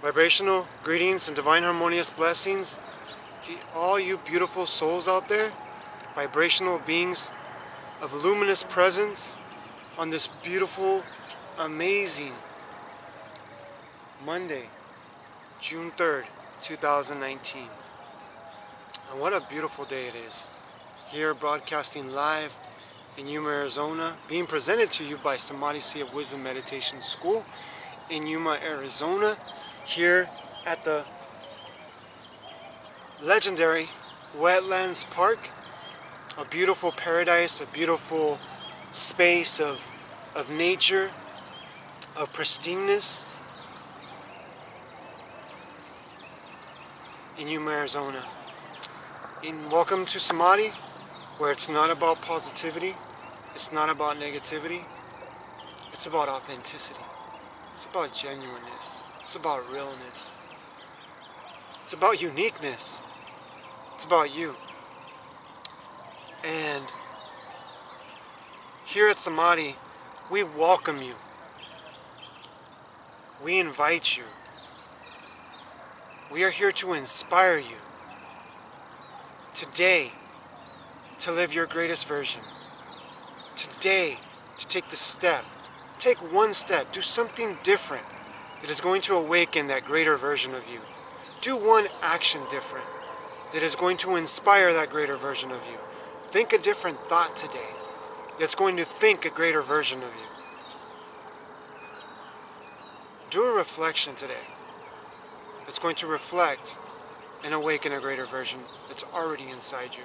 Vibrational greetings and divine harmonious blessings to all you beautiful souls out there, vibrational beings of luminous presence on this beautiful, amazing Monday, June 3rd, 2019. And what a beautiful day it is. Here broadcasting live in Yuma, Arizona, being presented to you by Samadhi of Wisdom Meditation School in Yuma, Arizona, here at the legendary Wetlands Park, a beautiful paradise, a beautiful space of nature, of pristineness in Yuma, Arizona. And welcome to Samadhi, where it's not about positivity, it's not about negativity, it's about authenticity, it's about genuineness, it's about realness, it's about uniqueness, it's about you. And here at Samadhi, we welcome you, we invite you, we are here to inspire you today to live your greatest version. Today, to take the step. Take one step. Do something different that is going to awaken that greater version of you. Do one action different that is going to inspire that greater version of you. Think a different thought today that's going to think a greater version of you. Do a reflection today that's going to reflect and awaken a greater version that's already inside you.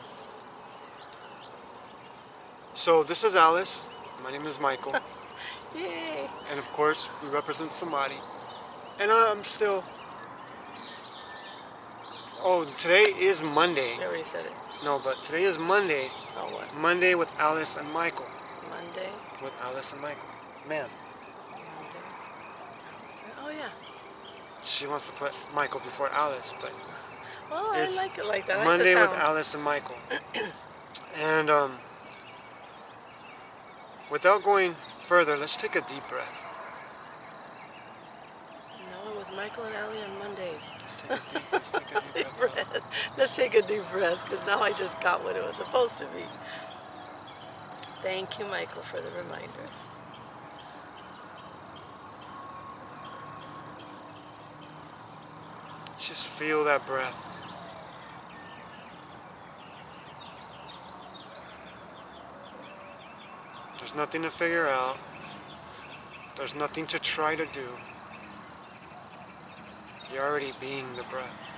So this is Alice, my name is Michael. Yay! And of course we represent Samadhi. And I'm still... Oh, today is Monday. I already said it. No, but today is Monday. Oh, what? Monday with Alice and Michael. Monday? With Alice and Michael. Ma'am. Monday? Oh, yeah. She wants to put Michael before Alice, but... Well, I like it like that. I Monday like the with sound. Alice and Michael. And without going further, let's take a deep breath. No, it was Michael and Allie on Mondays. Let's take a deep breath. Let's take a deep breath, because now I just got what it was supposed to be. Thank you, Michael, for the reminder. Just feel that breath. There's nothing to figure out. There's nothing to try to do. You're already being the breath.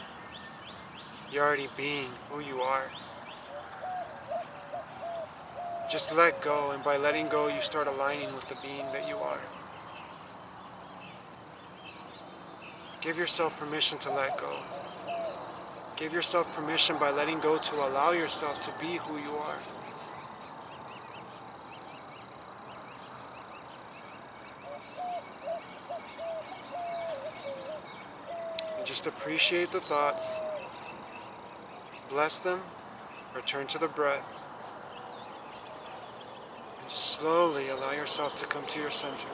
You're already being who you are. Just let go, and by letting go, you start aligning with the being that you are. Give yourself permission to let go. Give yourself permission by letting go to allow yourself to be who you are. And just appreciate the thoughts. Bless them. Return to the breath. And slowly allow yourself to come to your center.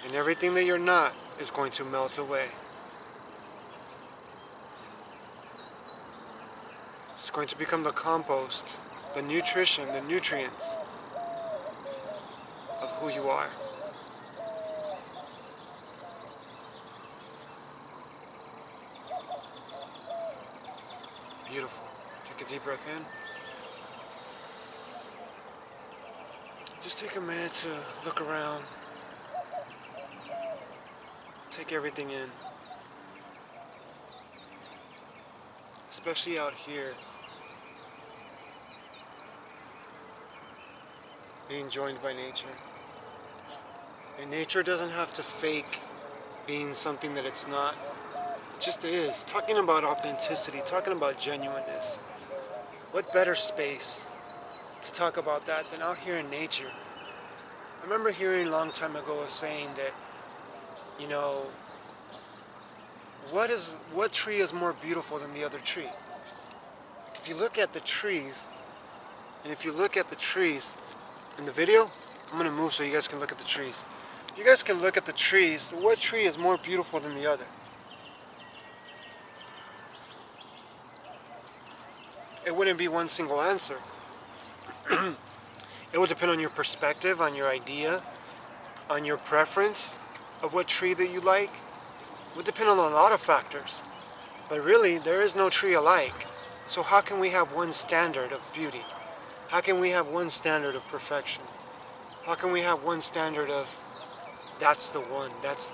And everything that you're not is going to melt away. It's going to become the compost, the nutrition, the nutrients of who you are. Beautiful. Take a deep breath in. Just take a minute to look around. Take everything in. Especially out here, being joined by nature. And nature doesn't have to fake being something that it's not. It just is. Talking about authenticity, talking about genuineness. What better space to talk about that than out here in nature? I remember hearing a long time ago a saying that, you know, what tree is more beautiful than the other tree? If you look at the trees, and if you look at the trees in the video, I'm going to move so you guys can look at the trees. If you guys can look at the trees, what tree is more beautiful than the other? It wouldn't be one single answer. It would depend on your perspective, on your idea, on your preference of what tree that you like. It would depend on a lot of factors. But really, there is no tree alike. So how can we have one standard of beauty? How can we have one standard of perfection? How can we have one standard of that's the one, that's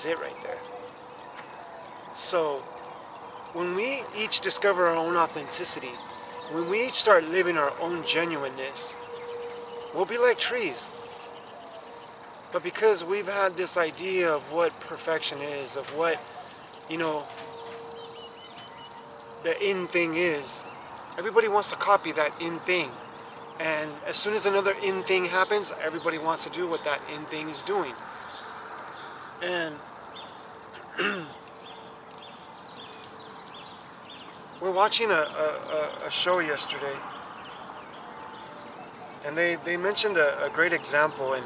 it right there? So when we each discover our own authenticity, when we each start living our own genuineness, we'll be like trees. But because we've had this idea of what perfection is, of what, the in thing is, everybody wants to copy that in thing. And as soon as another in thing happens, everybody wants to do what that in thing is doing. And we're watching a show yesterday, and they mentioned a great example, and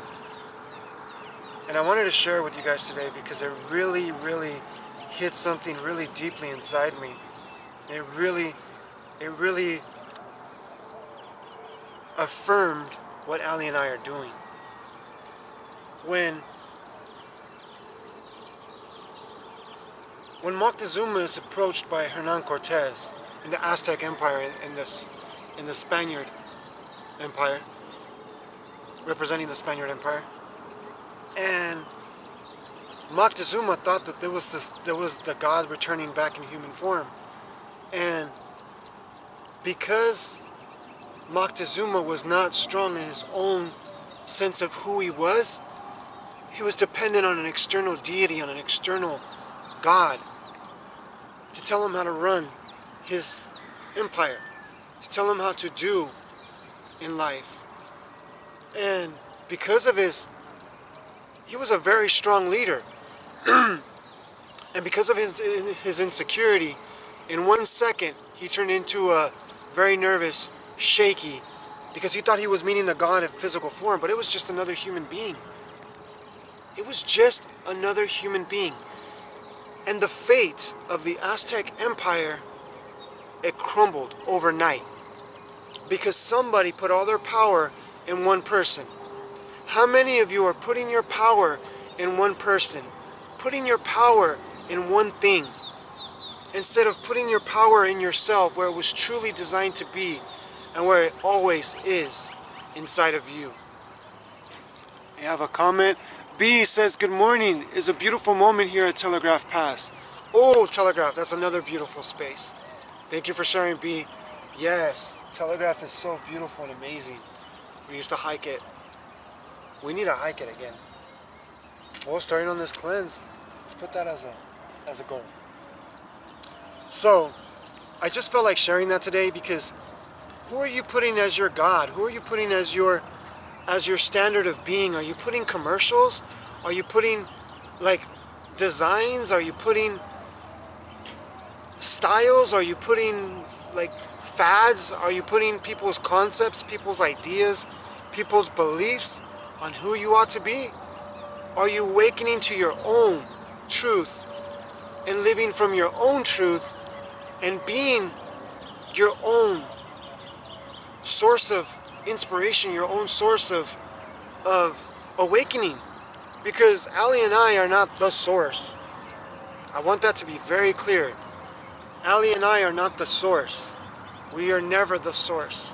I wanted to share it with you guys today because it really, really hit something really deeply inside me. It really affirmed what Ali and I are doing. When Moctezuma is approached by Hernan Cortez in the Aztec Empire, in the Spaniard Empire, representing the Spaniard Empire, and Moctezuma thought that there was the God returning back in human form, and because Moctezuma was not strong in his own sense of who he was dependent on an external deity, on an external God, to tell him how to run his empire, to tell him how to do in life. And because of he was a very strong leader. And because of his insecurity, in 1 second, he turned into a very nervous, shaky, because he thought he was meeting the God in physical form, but it was just another human being. It was just another human being. And the fate of the Aztec Empire, it crumbled overnight because somebody put all their power in one person. How many of you are putting your power in one person, putting your power in one thing, instead of putting your power in yourself where it was truly designed to be and where it always is inside of you? You have a comment? B says, good morning. It's a beautiful moment here at Telegraph Pass. Oh, Telegraph, that's another beautiful space. Thank you for sharing, B. Yes, Telegraph is so beautiful and amazing. We used to hike it. We need to hike it again. Well, starting on this cleanse, let's put that as a goal. So, I just felt like sharing that today because who are you putting as your God? Who are you putting as your standard of being? Are you putting commercials? Are you putting like designs? Are you putting styles? Are you putting like fads? Are you putting people's concepts, people's ideas, people's beliefs on who you ought to be? Are you awakening to your own truth and living from your own truth and being your own source of inspiration, your own source of awakening? Because Ali and I are not the source. I want that to be very clear. Ali and I are not the source. We are never the source.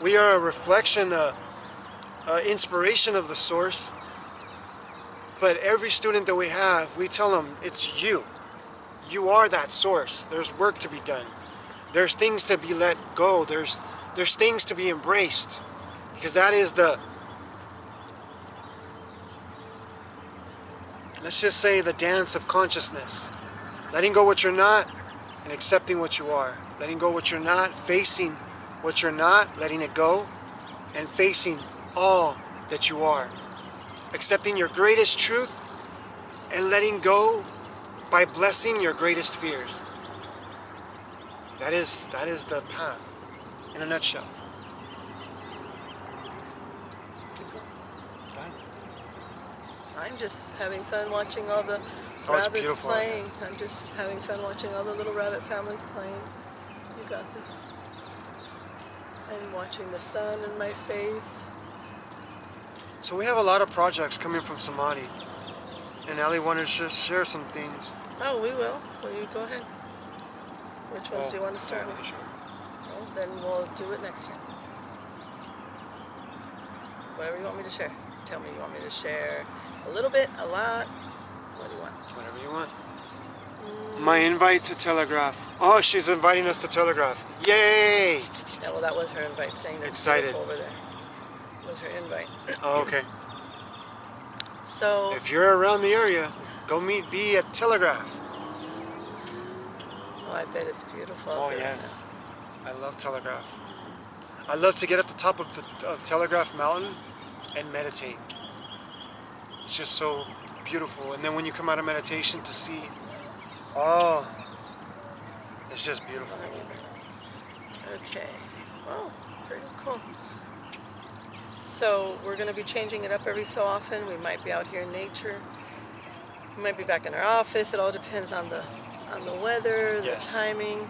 We are a reflection, inspiration of the source. But every student that we have, we tell them, it's you. You are that source. There's work to be done. There's things to be let go. There's things to be embraced. Because that is let's just say the dance of consciousness. Letting go what you're not and accepting what you are. Letting go what you're not, facing what you're not, letting it go, and facing all that you are. Accepting your greatest truth and letting go by blessing your greatest fears. That is the path in a nutshell. I'm just having fun watching all the Oh, it's rabbits beautiful. playing. I'm just having fun watching all the little rabbit families playing. You got this. And watching the sun in my face. So we have a lot of projects coming from Samadhi. And Ali wanted to share some things. Oh, we will. Will you go ahead? Which ones do you want to start with? Sure. Well, then we'll do it next time. Whatever you want me to share. Tell me you want me to share a little bit, a lot. What do you want? Whatever you want. My invite to Telegraph. Oh, she's inviting us to Telegraph. Yay! Yeah, well, that was her invite, saying that's Excited. beautiful over there. Was her invite. Oh, okay. So, If you're around the area, go meet B at Telegraph. oh, I bet it's beautiful out Oh, there. yes. I love Telegraph. I love to get at the top of Telegraph Mountain and meditate. It's just so beautiful. And then when you come out of meditation to see, oh, it's just beautiful. Okay. Well, pretty cool. So we're going to be changing it up every so often. We might be out here in nature. We might be back in our office. It all depends on the weather, the Yes. timing.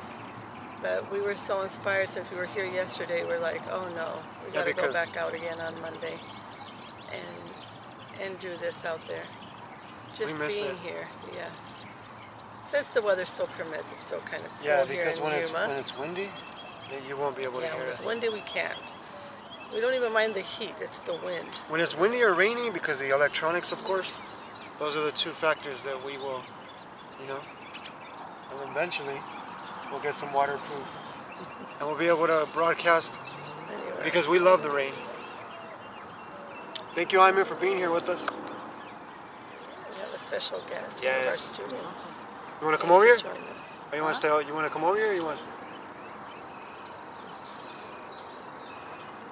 But we were so inspired since we were here yesterday. We're like, oh no, we got to go back out again on Monday and do this out there. Just We miss being it. here, yes. Since the weather still permits, it's still kind of cool Yeah, here because in when Yuma. it's windy, then you won't be able to Yeah, hear when it's us. windy, we can't. We don't even mind the heat, it's the wind. When it's windy or rainy, because the electronics, of course, those are the two factors that we will, you know, and eventually we'll get some waterproof. And we'll be able to broadcast Anyway, because we love the rain. Thank you, Jaime, for being here with us. we have a special guest, one of our Yes. students. You want to come over here? Join us. Or you want to stay out? You want to come over here or you want to stay?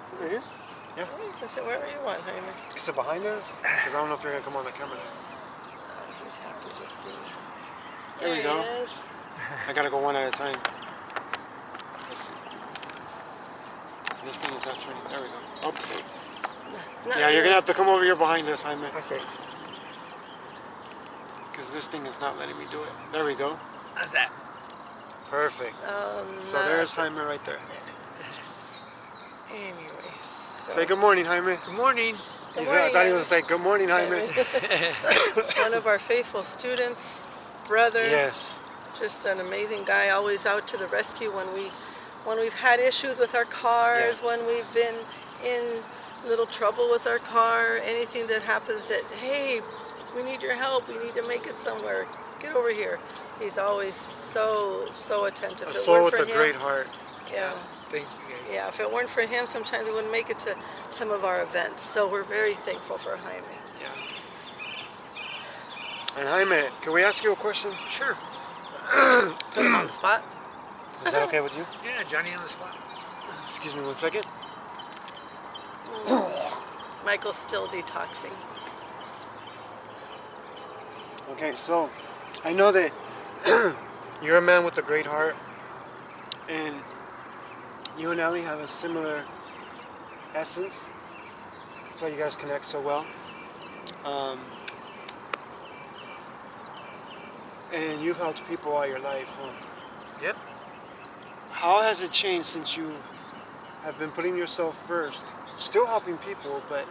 Sit over here? Yeah. You can sit wherever you want, Jaime. You sit behind us? Because I don't know if you're going to come on the camera. He's happy just being here. There we go. he is. I got to go one at a time. Let's see. This thing is not turning. There we go. Oops. Not Yeah, you're really. going to have to come over here behind us, Jaime. Okay. Because this thing is not letting me do it. There we go. How's that? Perfect. So Not- there's Jaime right there. Anyway. So Say good morning, Jaime. Good morning. Good I morning, thought he was Jaime. going to say good morning, Jaime. One of our faithful students, brother. Yes. Just an amazing guy, always out to the rescue when we've had issues with our cars, Yeah. when we've been in little trouble with our car, anything that happens that, hey, we need your help, we need to make it somewhere, get over here. He's always so attentive. A If it soul weren't with for a him- great heart. Yeah, Thank you guys. yeah. If it weren't for him, sometimes we wouldn't make it to some of our events. So we're very thankful for Jaime. Yeah. And Jaime, can we ask you a question? Sure. Put him on the spot. Is that okay with you? Yeah, Johnny on the spot. Excuse me 1 second. Michael's still detoxing. Okay, so I know that you're a man with a great heart, and you and Ellie have a similar essence. That's why you guys connect so well. And you've helped people all your life, huh? Yep. How has it changed since you have been putting yourself first? Still helping people, but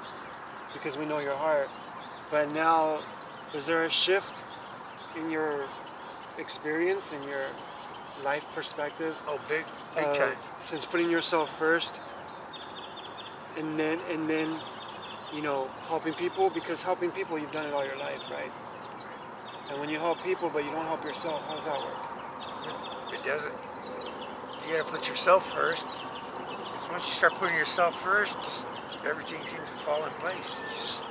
because we know your heart. But now, is there a shift in your experience, in your life perspective? Oh, big uh, time. Since putting yourself first, and then, you know, helping people? Because helping people, you've done it all your life, right? And when you help people, but you don't help yourself, how does that work? It doesn't. You gotta put yourself first. 'Cause once you start putting yourself first, just everything seems to fall in place. It's just,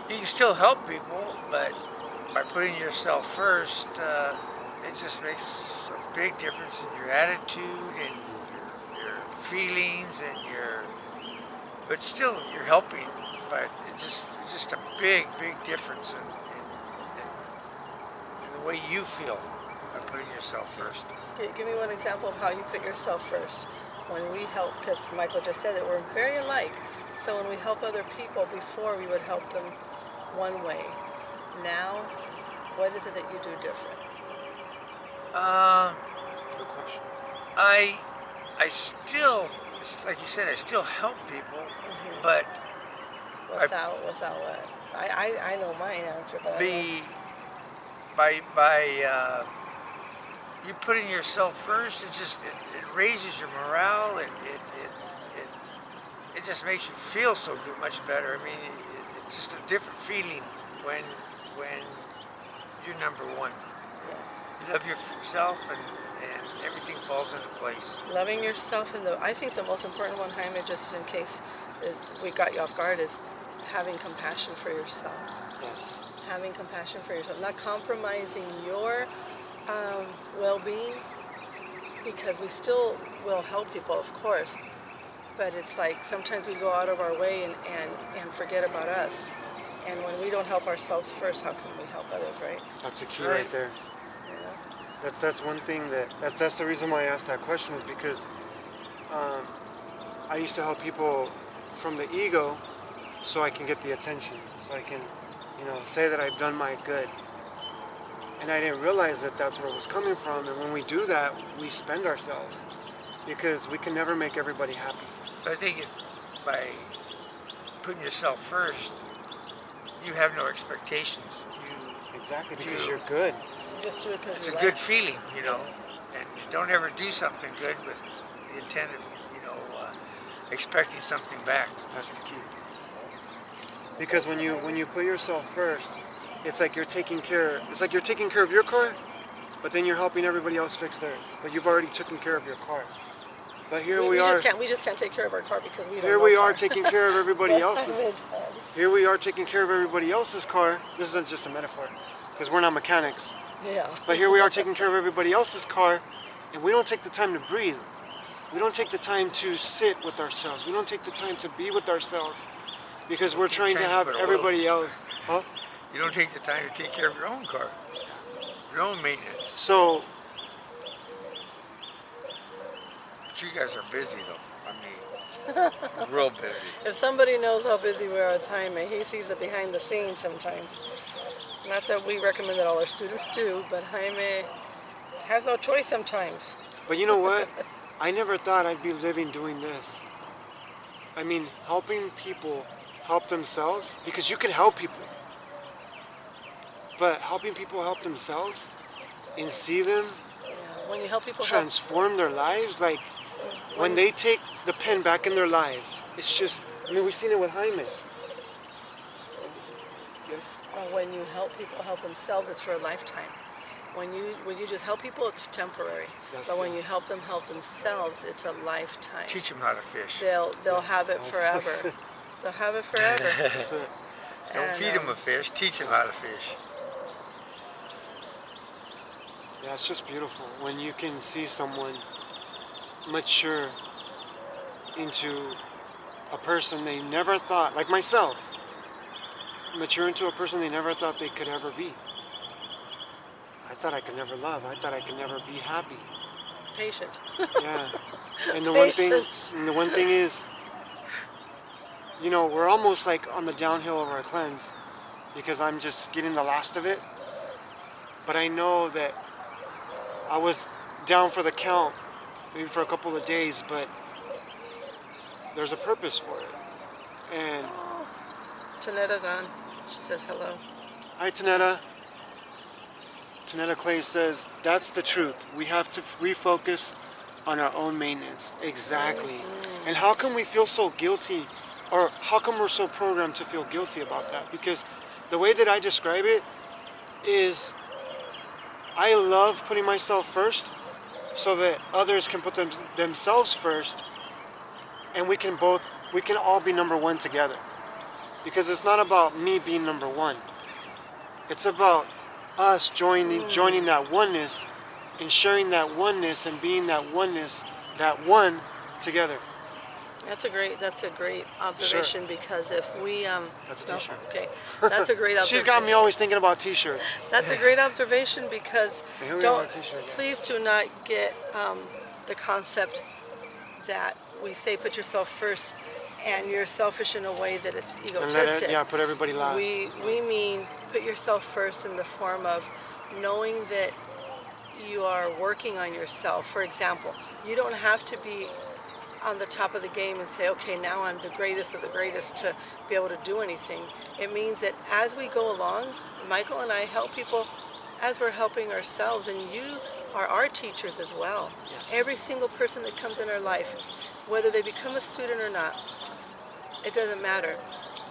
you can still help people, but by putting yourself first, it just makes a big difference in your attitude and your feelings and but still you're helping, but it's just a big difference in the way you feel by putting yourself first. Give me one example of how you put yourself first when we help, because Michael just said that we're very alike. So when we help other people, before we would help them one way. Now, what is it that you do different? Good question. I still, like you said, I still help people, but Without what? I know my answer, but by you putting yourself first, it raises your morale. It just makes you feel so good, much better. I mean, it's just a different feeling when you're number one. yes. You love yourself, and everything falls into place. Loving yourself, and I think the most important one, Jaime, just in case we got you off guard, is having compassion for yourself. Yes. Having compassion for yourself, not compromising your well-being, because we still will help people, of course, but it's like sometimes we go out of our way and forget about us. And when we don't help ourselves first, how can we help others, right? That's the key right there. Yeah. That's one thing that's the reason why I asked that question, is because I used to help people from the ego so I can get the attention, so I can, say that I've done my good. And I didn't realize that that's where it was coming from. And when we do that, we spend ourselves, because we can never make everybody happy. But I think if by putting yourself first, you have no expectations. Exactly, because you're good. You just do it because It's a good feeling, and you don't ever do something good with the intent of, expecting something back. That's the key. Because when you put yourself first, it's like you're taking care of your car, but then you're helping everybody else fix theirs. But you've already taken care of your car. But here we are. We just can't take care of our car because we don't. Here we are taking care of everybody else's. It does. Here we are taking care of everybody else's car. This isn't just a metaphor, because we're not mechanics. Yeah. But here we are taking care of everybody else's car, and we don't take the time to breathe. We don't take the time to sit with ourselves. We don't take the time to be with ourselves, because we're trying to have everybody else. Huh? You don't take the time to take care of your own car, your own maintenance. So, But you guys are busy, though. I mean, real busy. If somebody knows how busy we are at Jaime, he sees the behind the scenes sometimes. Not that we recommend that all our students do, but Jaime has no choice sometimes. but you know what? I never thought I'd be living doing this. I mean, helping people help themselves, because you can help people. But helping people help themselves and see them When you help people transform their lives, like when they take the pen back in their lives, it's just, we've seen it with Jaime. Yes? when you help people help themselves, it's for a lifetime. When you just help people, it's temporary. But when you help them help themselves, it's a lifetime. Teach them how to fish. They'll have it forever. They'll have it forever. That's it. Don't feed them a fish. Teach them how to fish. Yeah, it's just beautiful when you can see someone mature into a person they never thought, like myself, mature into a person they never thought they could ever be. I thought I could never love. I thought I could never be happy. Patient. Yeah. And the one thing is, we're almost like on the downhill of our cleanse, because I'm just getting the last of it. But I know that I was down for the count, maybe for a couple of days, but there's a purpose for it. And Tanetta's on. She says hello. hi, Tanetta. Tanetta Clay says, that's the truth. We have to refocus on our own maintenance. Exactly. And how come we feel so guilty, or how come we're so programmed to feel guilty about that? Because the way that I describe it is, I love putting myself first so that others can put themselves first, and we can all be number one together. Because it's not about me being number one. It's about us joining that oneness and sharing that oneness and being that oneness, that one together. That's a great observation. Sure. Because if we that's a t-shirt. Okay, that's a great observation. She's got me always thinking about t-shirts. That's a great observation, because please do not get the concept that we say put yourself first and you're selfish in a way that it's And let egotistic. it, put everybody last. We mean put yourself first in the form of knowing that you are working on yourself. For example, you don't have to be on the top of the game and say, okay, now I'm the greatest of the greatest to be able to do anything. It means that as we go along, Michael and I help people as we're helping ourselves, and you are our teachers as well. Yes. Every single person that comes in our life, whether they become a student or not, it doesn't matter.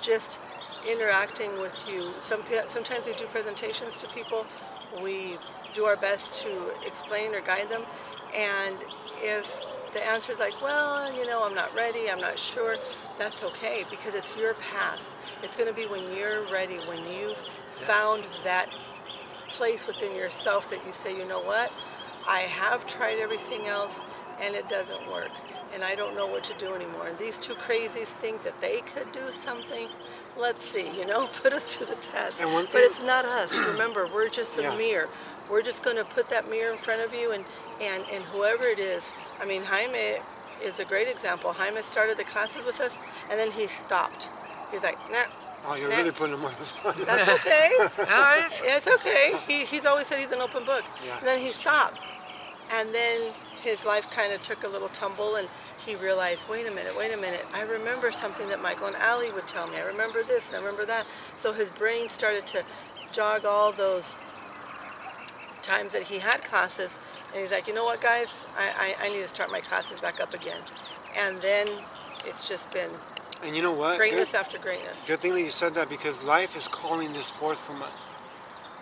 Just interacting with you. Sometimes we do presentations to people. We do our best to explain or guide them. And if the answer is like, well, you know, I'm not ready, I'm not sure, that's okay, because it's your path. It's going to be when you're ready, when you've found that place within yourself that you say, you know what, I have tried everything else and it doesn't work. And I don't know what to do anymore. And these two crazies think that they could do something. Let's see, you know, put us to the test. But it's not us. Remember, we're just a mirror. We're just going to put that mirror in front of you, and whoever it is. I mean, Jaime is a great example. Jaime started the classes with us, and then he stopped. He's like, nah. Oh, you're really putting him on the spot. That's okay. It's okay. He's always said he's an open book. Yeah. And then he stopped. And then his life kind of took a little tumble, and he realized, wait a minute, I remember something that Michael and Ali would tell me. I remember this and I remember that. So his brain started to jog all those times that he had classes, and he's like, you know what, guys, I need to start my classes back up again. And then it's just been and you know what? Greatness after greatness. Good thing that you said that, because life is calling this forth from us.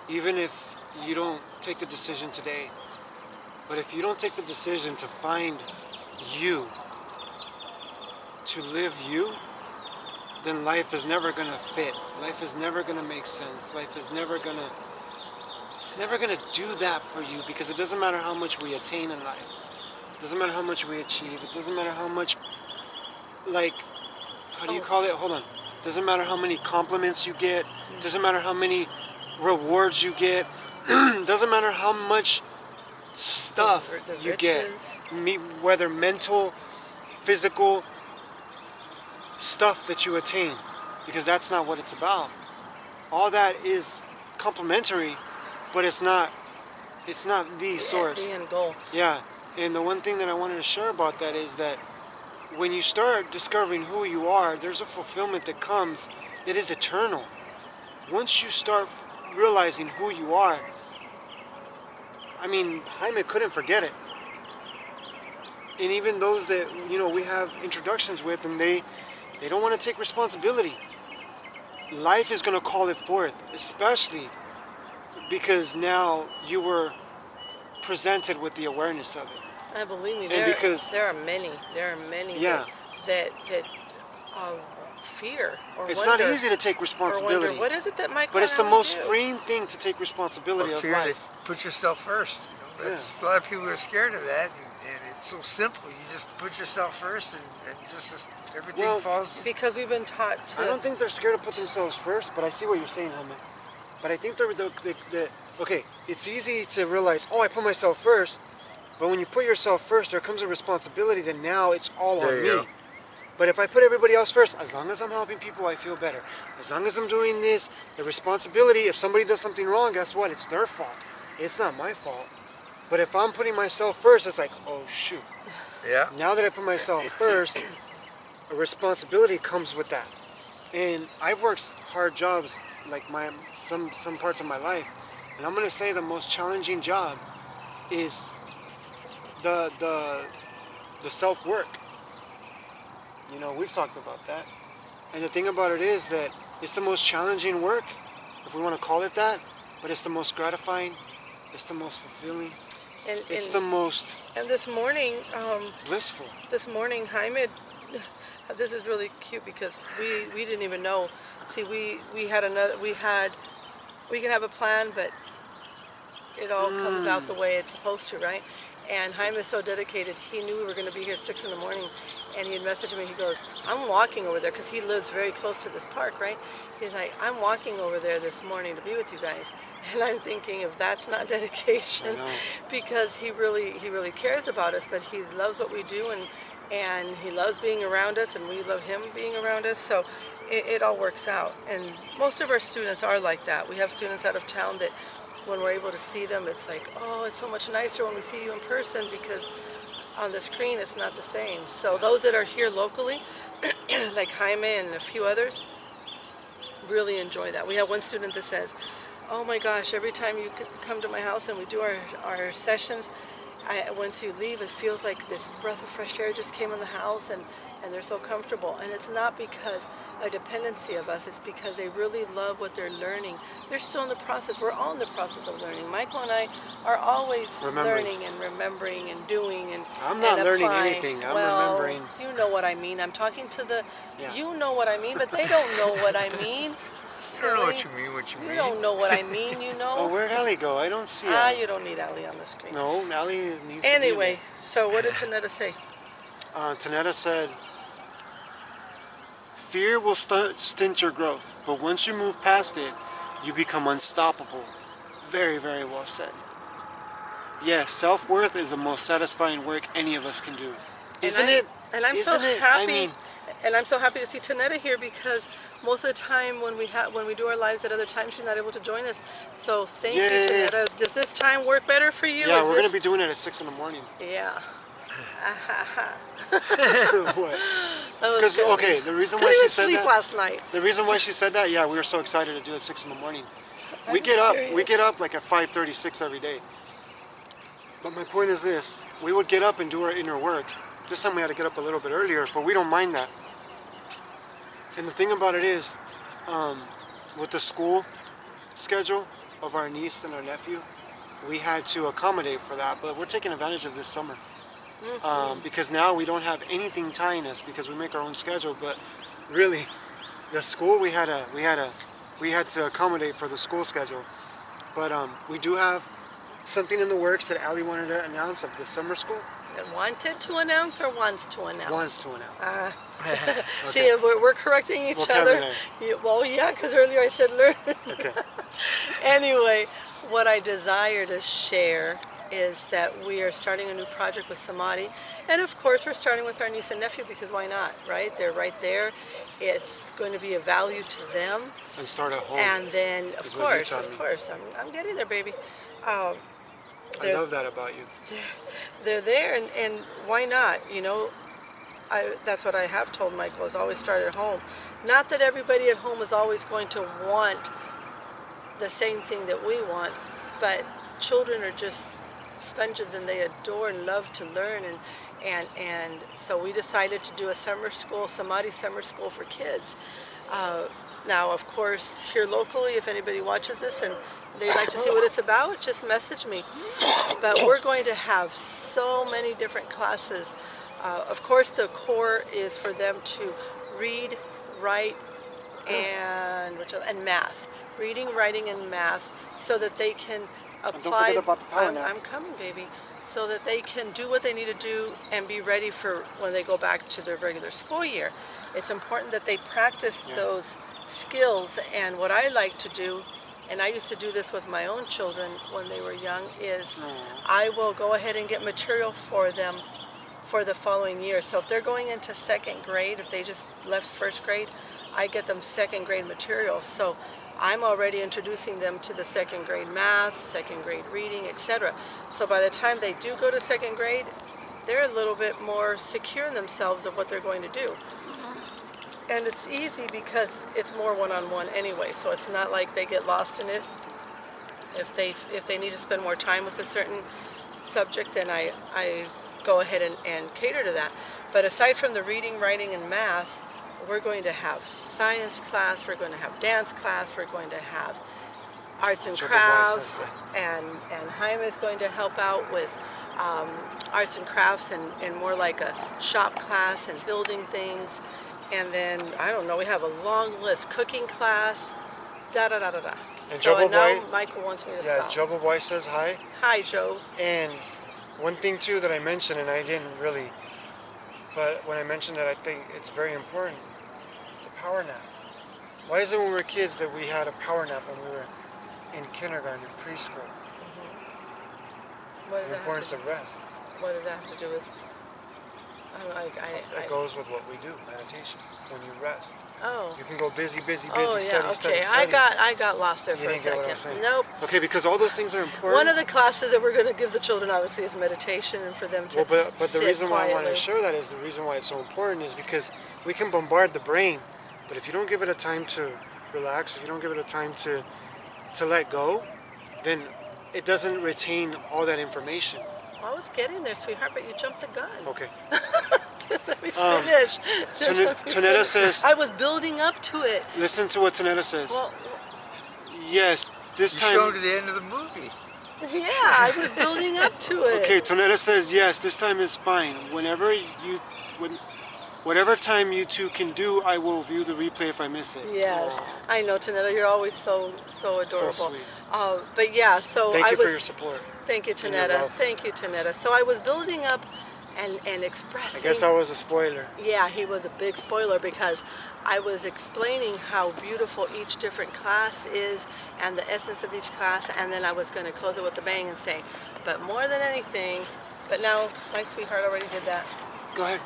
Even if you don't take the decision today, but if you don't take the decision to find you, to live you, then life is never going to fit. Life is never going to make sense. Life is never going to, it's never going to do that for you, because it doesn't matter how much we attain in life. It doesn't matter how much we achieve. It doesn't matter how much, like, how do you call it? Hold on. It doesn't matter how many compliments you get. It doesn't matter how many rewards you get. It doesn't matter how much stuff The you get, whether mental, physical stuff that you attain, because that's not what it's about. All that is complementary, but it's not the source. The end goal. Yeah, and the one thing that I wanted to share about that is that when you start discovering who you are, there's a fulfillment that comes that is eternal. Once you start realizing who you are, I mean, Jaime couldn't forget it. And even those that, you know, we have introductions with, and they don't want to take responsibility. Life is going to call it forth, especially because now you were presented with the awareness of it. I believe me, And because there are many yeah, that fear or it's wonder, not easy to take responsibility. wonder, what is it that Michael But it's the and I most do? freeing thing to take responsibility of fear life. to put yourself first. You know, that's a lot of people are scared of that, and it's so simple. You just put yourself first, and just everything falls. Because we've been taught to. I don't think they're scared to put themselves first, but I see what you're saying, Jaime. But I think okay, it's easy to realize, oh, I put myself first, but when you put yourself first, there comes a responsibility that now it's all on me. Go. But if I put everybody else first, as long as I'm helping people, I feel better. As long as I'm doing this, the responsibility, if somebody does something wrong, guess what? It's their fault. It's not my fault. But if I'm putting myself first, it's like, oh, shoot. Yeah. Now that I put myself first, a responsibility comes with that. And I've worked hard jobs, like some parts of my life, and I'm going to say the most challenging job is the self-work. You know, we've talked about that. And the thing about it is that it's the most challenging work, if we want to call it that, but it's the most gratifying, it's the most fulfilling, it's the most And this morning, blissful. This morning, Jaime, this is really cute because we didn't even know. See, we can have a plan, but it all comes out the way it's supposed to, right? And Jaime is so dedicated. He knew we were going to be here at 6 in the morning, and he had messaged me. He goes, I'm walking over there, because he lives very close to this park, right? He's like, I'm walking over there this morning to be with you guys. And I'm thinking, if that's not dedication, because he really cares about us, but he loves what we do, and he loves being around us, and we love him being around us. So it all works out. And most of our students are like that. We have students out of town that when we're able to see them, it's like, oh, it's so much nicer when we see you in person, because on the screen it's not the same. So those that are here locally, like Jaime and a few others, really enjoy that. We have one student that says, oh my gosh, every time you come to my house and we do our sessions, once you leave, it feels like this breath of fresh air just came in the house, and they're so comfortable. And it's not because a dependency of us, it's because they really love what they're learning. They're still in the process. We're all in the process of learning. Michael and I are always learning and remembering and doing and I'm not and learning applying. anything. I'm well, remembering. You know what I mean. I'm talking to the, Yeah. you know what I mean, but they don't know what I mean. I don't know what you mean, You don't know what I mean, you know. Oh, where'd Ali go? I don't see Ali. You don't need Ali on the screen. No, Ali needs to Anyway, be so what did Tanetta say? there. Tanetta said, fear will stint your growth, but once you move past it, you become unstoppable. Very, very well said. Yes, self-worth is the most satisfying work any of us can do. Isn't it? And I'm so Isn't it? happy. I mean, and I'm so happy to see Tanetta here, because most of the time when we do our lives at other times, she's not able to join us. So thank you, Tanetta. Does this time work better for you? Yeah, we're going to be doing it at 6 in the morning. Yeah. What? Because, okay, the reason why she said that. last night. The reason why she said that, yeah, we were so excited to do it at 6 in the morning. We get up like at 5:36 every day. But my point is this, we would get up and do our inner work. This time we had to get up a little bit earlier, but we don't mind that. And the thing about it is, with the school schedule of our niece and our nephew, we had to accommodate for that, but we're taking advantage of this summer. Because now we don't have anything tying us, because we make our own schedule. But really, the school we had to accommodate for the school schedule. But we do have something in the works that Ali wanted to announce of the summer school. Wanted to announce or wants to announce? Wants to announce. Okay. See, we're correcting each other. Well, yeah, because earlier I said learn. Okay. Anyway, what I desire to share is that we are starting a new project with Samadhi, and of course we're starting with our niece and nephew, because why not, right? They're right there. It's going to be a value to them. And start at home. And then, of course, I'm getting there, baby. I love that about you. They're there, and why not? You know, that's what I have told Michael, is always start at home. Not that everybody at home is always going to want the same thing that we want, but children are just sponges, and they adore and love to learn, and so we decided to do a summer school, Samadhi summer school for kids. Now, of course, here locally, if anybody watches this and they'd like to see what it's about, just message me. But we're going to have so many different classes. Of course, the core is for them to read, write, and math. Reading, writing, and math, so that they can apply. Don't forget about the power nap. I'm coming, baby. So that they can do what they need to do and be ready for when they go back to their regular school year. It's important that they practice those skills. And what I like to do, and I used to do this with my own children when they were young, is I will go ahead and get material for them for the following year. So if they're going into second grade, if they just left first grade, I get them second grade material. So I'm already introducing them to the second grade math, second grade reading, etc. So by the time they do go to second grade, they're a little bit more secure in themselves of what they're going to do. And it's easy because it's more one-on-one anyway, so it's not like they get lost in it. If they need to spend more time with a certain subject, then I go ahead and cater to that. But aside from the reading, writing, and math, we're going to have science class, we're going to have dance class, we're going to have arts and crafts, and Jaime is going to help out with arts and crafts and more like a shop class and building things. And then, I don't know, we have a long list, cooking class, da-da-da-da-da. And now Michael wants me to stop. Yeah, Jobo Boy says hi. Hi, Joe. And one thing, too, that I mentioned, and I didn't really, but when I mentioned it, I think it's very important, the power nap. Why is it when we were kids that we had a power nap when we were in kindergarten and preschool? What does The importance of rest. What does that have to do with? I'm like, It goes with what we do, meditation. When you rest, oh. you can go busy, Oh, yeah, study, okay. study. I got lost there You for a didn't get what I'm second. saying? Nope. Okay, because all those things are important. One of the classes that we're going to give the children, obviously, is meditation, and for them to Well, but the sit reason why I quietly. want to share that is the reason why it's so important is because we can bombard the brain, but if you don't give it a time to relax, if you don't give it a time to let go, then it doesn't retain all that information. Well, I was getting there, sweetheart, but you jumped the gun. Okay. Let me finish. Tonetta says, I was building up to it. listen to what Tonetta says. Well, Yes, this You time. showed to the end of the movie. yeah, I was building up to it. Okay, Tonetta says, yes, this time is fine. Whatever time you two can do, I will view the replay if I miss it. Yes, I know, Tanetta. You're always so adorable. So sweet. But yeah, so Thank I you was. for your support. Thank you, and your Tanetta. love. Thank you, Tanetta. So I was building up and expressing. I guess I was a spoiler. Yeah, he was a big spoiler because I was explaining how beautiful each different class is and the essence of each class, and then I was going to close it with a bang and say, but more than anything, but now my sweetheart already did that. Go ahead.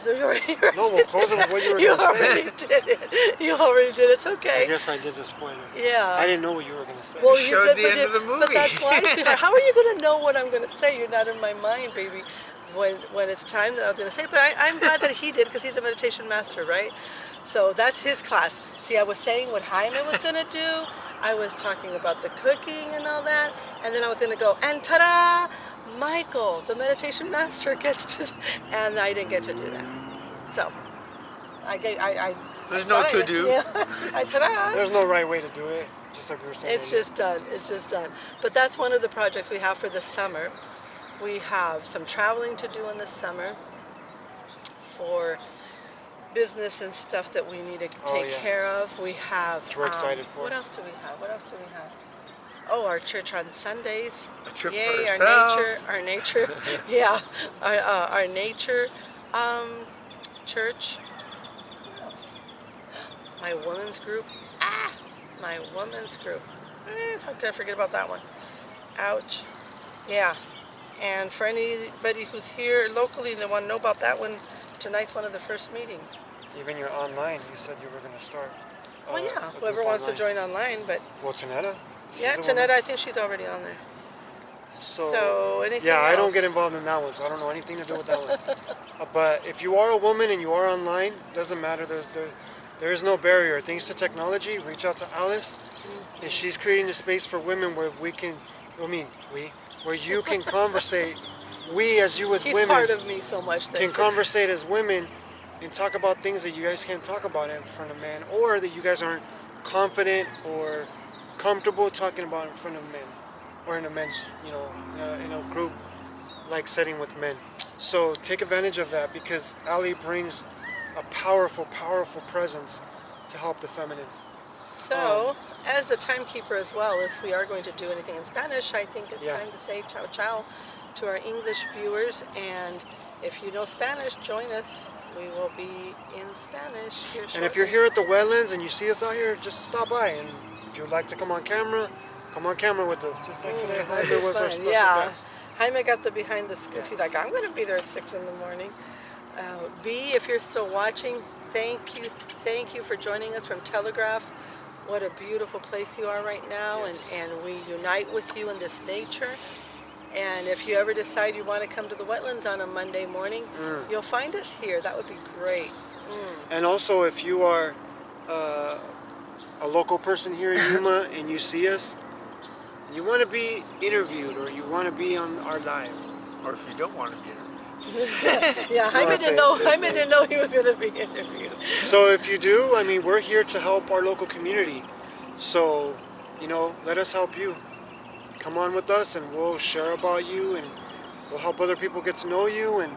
No, we'll close it with what you were You going to say. already did it. You already did it. It's okay. I guess I did the spoiler. Yeah. I didn't know what you were going to say. Well, You showed the end of the But movie. that's why, sweetheart. How are you going to know what I'm going to say? You're not in my mind, baby. When it's time that I was going to say. But I'm glad that he did because he's a meditation master, right? So that's his class. See, I was saying what Jaime was going to do. I was talking about the cooking and all that. And then I was going to go, and ta-da! Michael, the meditation master, gets to... And I didn't get to do that. So, There's no to do. Yeah, ta-da! There's no right way to do it. Just like we were saying. It's just done. It's just done. But that's one of the projects we have for the summer. We have some traveling to do in the summer for business and stuff that we need to take care of. We have. Which we're excited for. What else do we have? Oh, our church on Sundays. A trip Yay, for ourselves. our nature. Yeah, our nature church. What else? My women's group. My women's group. How could I forget about that one? Ouch. Yeah. And for anybody who's here locally and they want to know about that one, tonight's one of the first meetings. Even your online, you said you were going to start. Well, yeah, whoever wants to join online, but... Well, Tonetta? Yeah, Tonetta, I think she's already on there. So anything yeah, else? I don't get involved in that one, so I don't know anything to do with that one. But if you are a woman and you are online, doesn't matter. There is no barrier. Thanks to technology, reach out to Alice, and she's creating a space for women where we can, where you can conversate. We, as you as He's women, part of me so much that can conversate as women and talk about things that you guys can't talk about in front of men, or that you guys aren't confident or comfortable talking about in front of men, or in a men's, in a group like setting with men. So take advantage of that because Ali brings a powerful, powerful presence to help the feminine. So, as the timekeeper as well, if we are going to do anything in Spanish, I think it's Yeah. time to say ciao ciao to our English viewers. And if you know Spanish, join us. We will be in Spanish here shortly. And if you're here at the wetlands and you see us out here, just stop by. And if you'd like to come on camera with us. Just like today, that'd Jaime be was our fun. special Yeah. guest. Jaime got the behind the scoop. He's like, I'm going to be there at 6 in the morning. B, if you're still watching, thank you for joining us from Telegraph. What a beautiful place you are right now, Yes. and we unite with you in this nature. And if you ever decide you want to come to the wetlands on a Monday morning, you'll find us here. That would be great. And also, if you are a local person here in Yuma and you see us, you want to be interviewed or you want to be on our live. Or if you don't want to be interviewed. Yeah, Jaime didn't know he was going to be interviewed. So if you do, we're here to help our local community. So, let us help you. Come on with us and we'll share about you and we'll help other people get to know you and,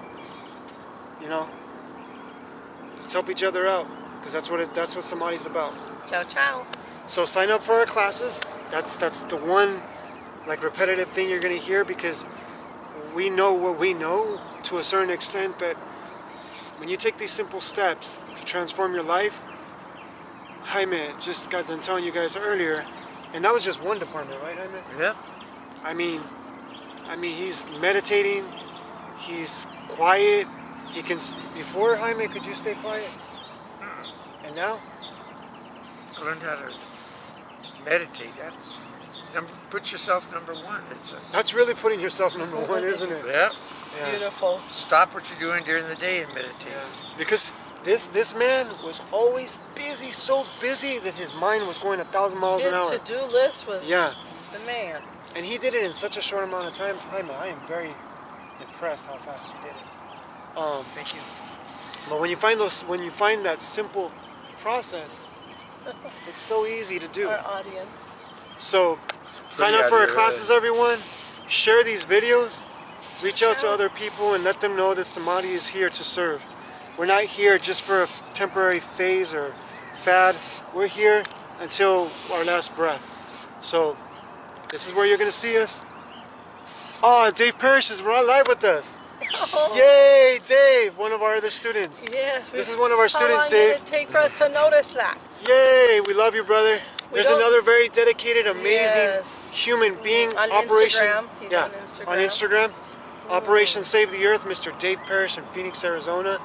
let's help each other out because that's what Samadhi's about. Ciao, ciao. So sign up for our classes. That's the one repetitive thing you're going to hear because we know what we know to a certain extent that when you take these simple steps to transform your life, Jaime just got done telling you guys earlier, and that was just one department, right, Jaime? Yeah. He's meditating, he's quiet, He can, before, Jaime, could you stay quiet? And now? I learned how to meditate. That's put yourself number one. It's just, That's really putting yourself number one, isn't it? yeah. Yeah. Beautiful. Stop what you're doing during the day and meditate. Yeah. Because this man was always busy, so busy that his mind was going 1,000 miles an hour. His to-do list was Yeah. the man. And he did it in such a short amount of time. Jaime, I am very impressed how fast you did it. Thank you. But when you find that simple process, it's so easy to do. Our audience. So sign up for our classes, everyone. Share these videos. Reach out to other people and let them know that Samadhi is here to serve. We're not here just for a temporary phase or fad. We're here until our last breath. So this is where you're going to see us. Oh, Dave Parrish is live with us. Oh. Yay, Dave, one of our other students. Yes. This is one of our students, How long Dave. did it take for us to notice that? Yay, we love you, brother. There's don't- another very dedicated, amazing Yes. human being. On Operation, Instagram. He's yeah, on Instagram. Operation Save the Earth, Mr. Dave Parrish in Phoenix, Arizona.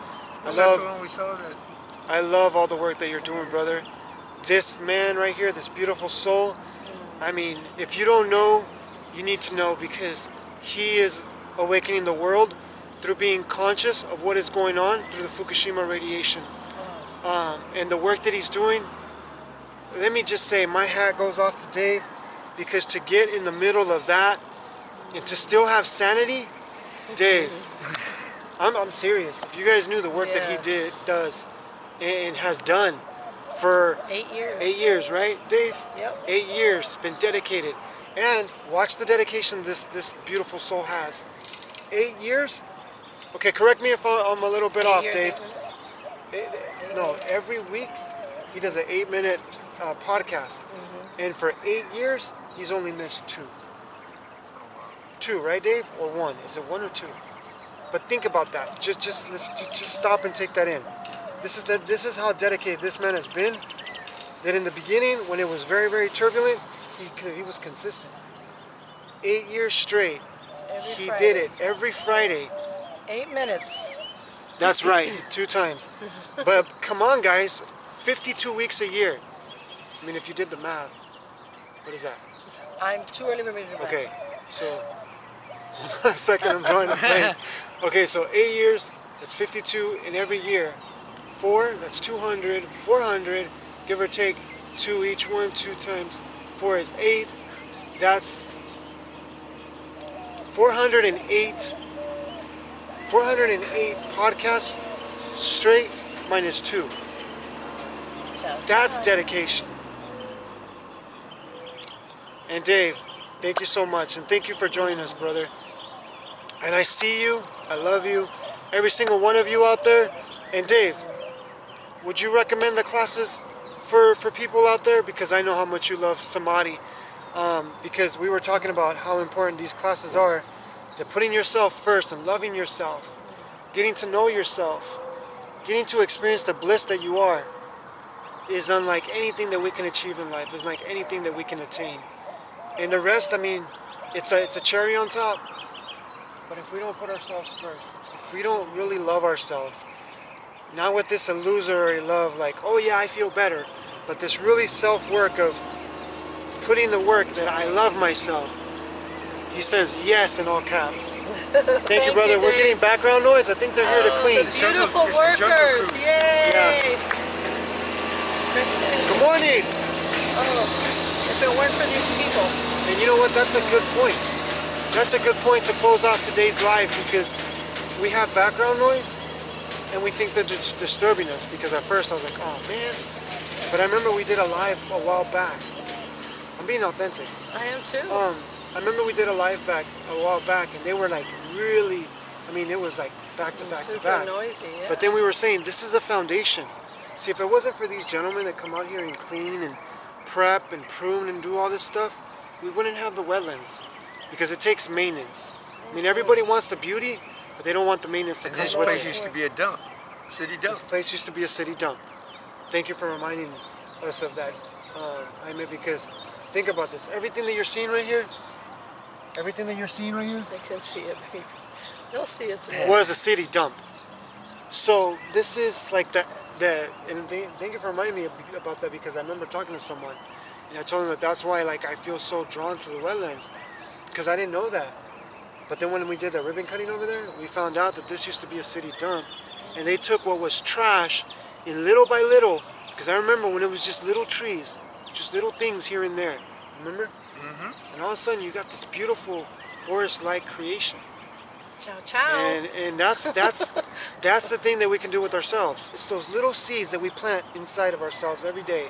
Was that the one we saw that? I love all the work that you're doing, brother. This man right here, this beautiful soul, I mean, if you don't know, you need to know, because he is awakening the world through being conscious of what is going on through the Fukushima radiation. And the work that he's doing, let me just say, my hat goes off to Dave, because to get in the middle of that and to still have sanity, Dave, I'm serious. If you guys knew the work that he does and has done for 8 years. 8 years, right, Dave? Yep. 8 years, been dedicated. And watch the dedication this beautiful soul has. 8 years? Okay, correct me if I'm a little bit off, Dave. No, every week he does an 8-minute podcast. And for 8 years, he's only missed 2. 2, right, Dave? Or 1? Is it 1 or 2? But think about that. Just stop and take that in. This is how dedicated this man has been. That in the beginning, when it was very, very turbulent, he was consistent. 8 years straight. He did it every Friday. 8 minutes. That's right, 2 times. But come on, guys, 52 weeks a year. I mean, if you did the math, what is that? I'm too early for me to do that. Okay, so hold on a second, I'm drawing a plane. Okay, so 8 years, that's 52 in every year. 4, that's 200, 400, give or take 2 each one, 2 times 4 is 8. That's 408 podcasts straight minus 2. That's dedication. And Dave, thank you so much, and thank you for joining us, brother. And I see you, I love you, every single one of you out there. And Dave, would you recommend the classes for people out there? Because I know how much you love Samadhi. Because we were talking about how important these classes are. That putting yourself first and loving yourself, getting to know yourself, getting to experience the bliss that you are, is unlike anything that we can achieve in life, is unlike anything that we can attain. And the rest, I mean, it's a cherry on top. But if we don't put ourselves first, if we don't really love ourselves, not with this illusory love like, oh yeah, I feel better, but this really self-work of putting the work that I love myself. He says yes in all caps. Thank you, brother. We're getting background noise. I think they're here to clean. The beautiful workers. Yay! Yeah. Good morning. Oh, if it weren't for these people. And you know what? That's a good point. That's a good point to close off today's live, because we have background noise and we think that it's disturbing us, because at first I was like, oh man. But I remember we did a live a while back. I'm being authentic. I am too. I remember we did a live back a while back, and they were like really, I mean, it was like back to back to back. Super noisy, yeah. But then we were saying, this is the foundation. See, if it wasn't for these gentlemen that come out here and clean and prep and prune and do all this stuff, we wouldn't have the wetlands, because it takes maintenance. I mean, everybody wants the beauty, but they don't want the maintenance that comes with it. This place used to be a dump, city dump. This place used to be a city dump. Thank you for reminding us of that, Jaime, because think about this. Everything that you're seeing right here, They can see it, baby. They'll see it. was a city dump. So this is like and thank you for reminding me about that, because I remember talking to someone and I told them that that's why like I feel so drawn to the wetlands, because I didn't know that. But then when we did the ribbon cutting over there, we found out that this used to be a city dump, and they took what was trash and little by little, because I remember when it was just little trees, just little things here and there, remember? Mm-hmm. And all of a sudden you got this beautiful forest-like creation. Ciao, ciao. And that's the thing that we can do with ourselves. It's those little seeds that we plant inside of ourselves every day.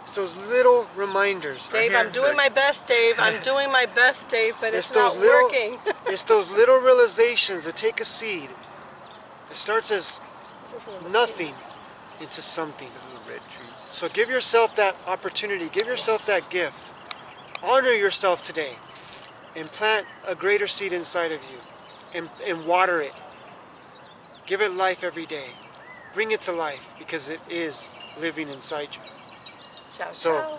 It's those little reminders. Dave, I'm doing my best, Dave. I'm doing my best, Dave, but it's not working. It's those little realizations that take a seed. It starts as nothing into something. So give yourself that opportunity. Give yourself that gift. Honor yourself today and plant a greater seed inside of you. And water it. Give it life every day. Bring it to life, because it is living inside you. Ciao, So, ciao.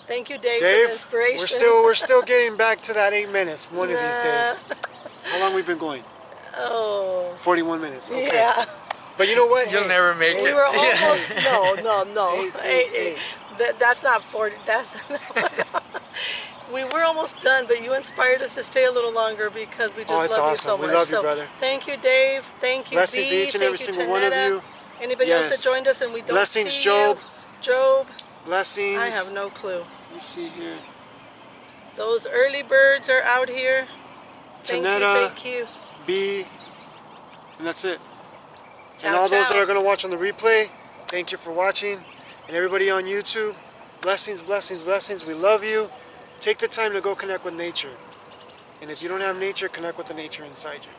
Thank you, Dave, for the inspiration. we're still getting back to that 8 minutes one of these days. How long we been going? 41 minutes. Okay. Yeah. But you know what? You'll never make it. We were almost, no. Eight. That's not 40. We were almost done, but you inspired us to stay a little longer because we just love you so much. We love you, brother. Thank you, Dave. Thank you, Blessings to each and every single one of you. Anybody else that joined us and we don't Blessings, see Job. you? Job. Blessings. I have no clue. Let me see here. Those early birds are out here. Thank you. B. And that's it. Ciao, and all those ciao. that are going to watch on the replay, thank you for watching. And everybody on YouTube, blessings, blessings, blessings. We love you. Take the time to go connect with nature. And if you don't have nature, connect with the nature inside you.